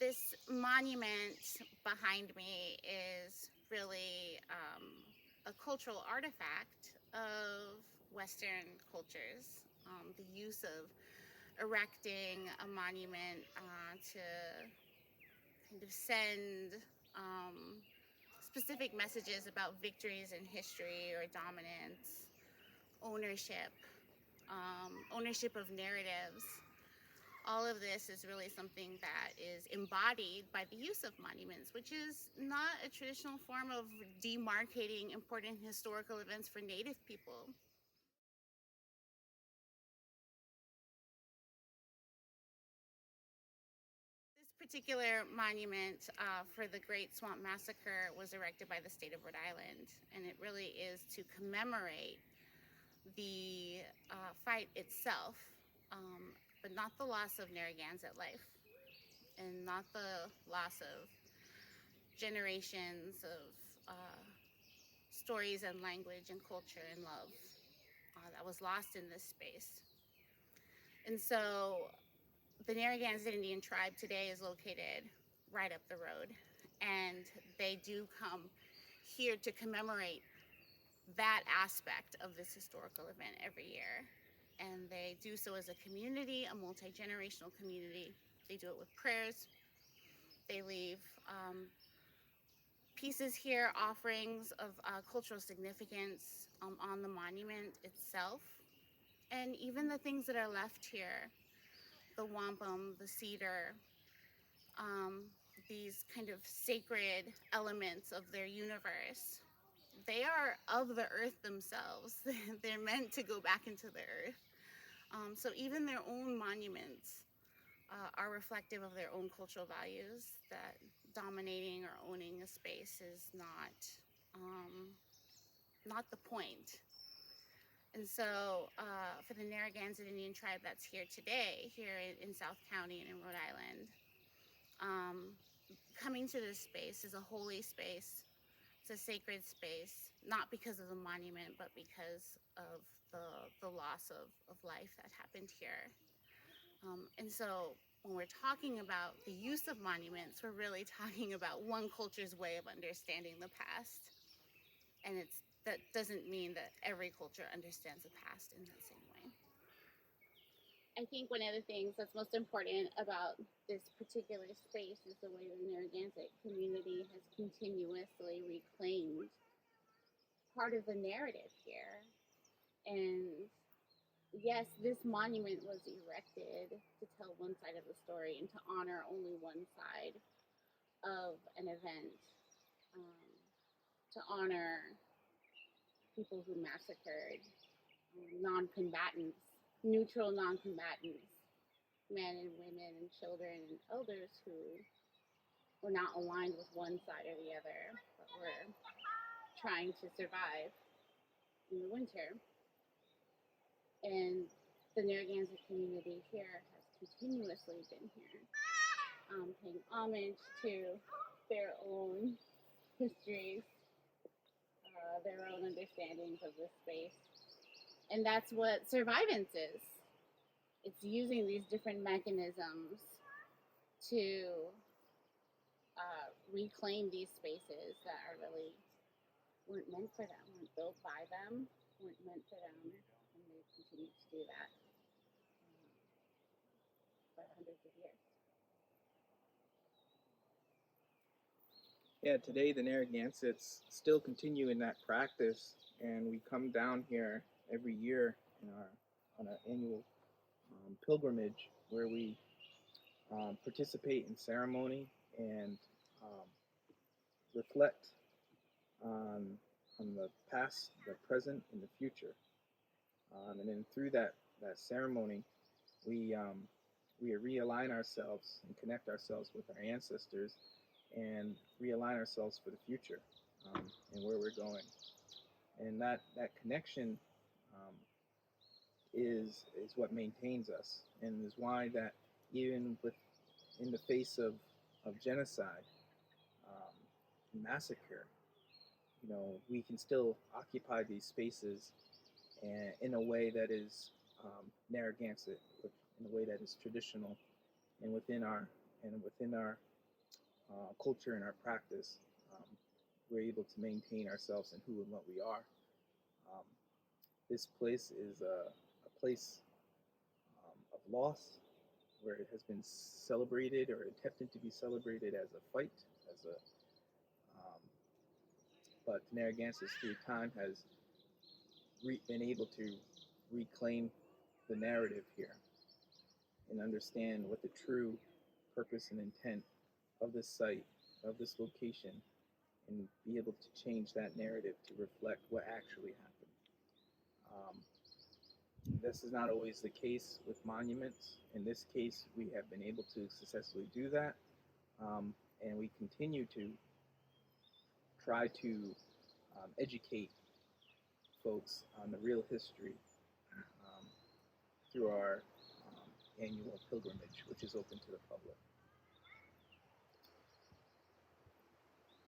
This monument behind me is really a cultural artifact of Western cultures. The use of erecting a monument to kind of send um, specific messages about victories in history or dominance, ownership, ownership of narratives. All of this is really something that is embodied by the use of monuments, which is not a traditional form of demarcating important historical events for Native people. This particular monument for the Great Swamp Massacre was erected by the state of Rhode Island, and it really is to commemorate the fight itself, but not the loss of Narragansett life, and not the loss of generations of stories and language and culture and love that was lost in this space. And so the Narragansett Indian tribe today is located right up the road, and they do come here to commemorate that aspect of this historical event every year. And they do so as a community, a multi-generational community. They do it with prayers. They leave pieces here, offerings of cultural significance on the monument itself. And even the things that are left here, the wampum, the cedar, um, these kind of sacred elements of their universe, they are of the earth themselves. They're meant to go back into the earth. So even their own monuments are reflective of their own cultural values, that dominating or owning a space is not the point. And so for the Narragansett Indian tribe that's here today, here in South County and in Rhode Island, coming to this space is a holy space. It's a sacred space, not because of the monument, but because of the loss of life that happened here. And so when we're talking about the use of monuments, we're really talking about one culture's way of understanding the past. And that doesn't mean that every culture understands the past in that same way. I think one of the things that's most important about this particular space is the way the Narragansett community has continuously reclaimed part of the narrative here. And yes, this monument was erected to tell one side of the story and to honor only one side of an event, um, to honor people who massacred non-combatants, neutral non-combatants, men and women and children and elders who were not aligned with one side or the other, but were trying to survive in the winter. And the Narragansett community here has continuously been here, paying homage to their own histories, their own understandings of this space. And that's what survivance is. It's using these different mechanisms to reclaim these spaces that are really weren't meant for them, weren't built by them, weren't meant for them, and they continue to do that for hundreds of years. Yeah, today the Narragansetts still continue in that practice, and we come down here every year on an annual pilgrimage where we participate in ceremony and reflect on the past, the present, and the future. And then through that ceremony, we realign ourselves and connect ourselves with our ancestors and realign ourselves for the future and where we're going. And that connection is what maintains us, and is why that even in the face of genocide, massacre, we can still occupy these spaces in a way that is Narragansett, in a way that is traditional, and within our culture and our practice, we're able to maintain ourselves and who and what we are. Um, this place is a place of loss, where it has been celebrated or attempted to be celebrated as a fight, as a um, but Narragansett through time has been able to reclaim the narrative here and understand what the true purpose and intent of this site, of this location, and be able to change that narrative to reflect what actually happened. Um, this is not always the case with monuments. In this case, we have been able to successfully do that, and we continue to try to educate folks on the real history through our annual pilgrimage, which is open to the public.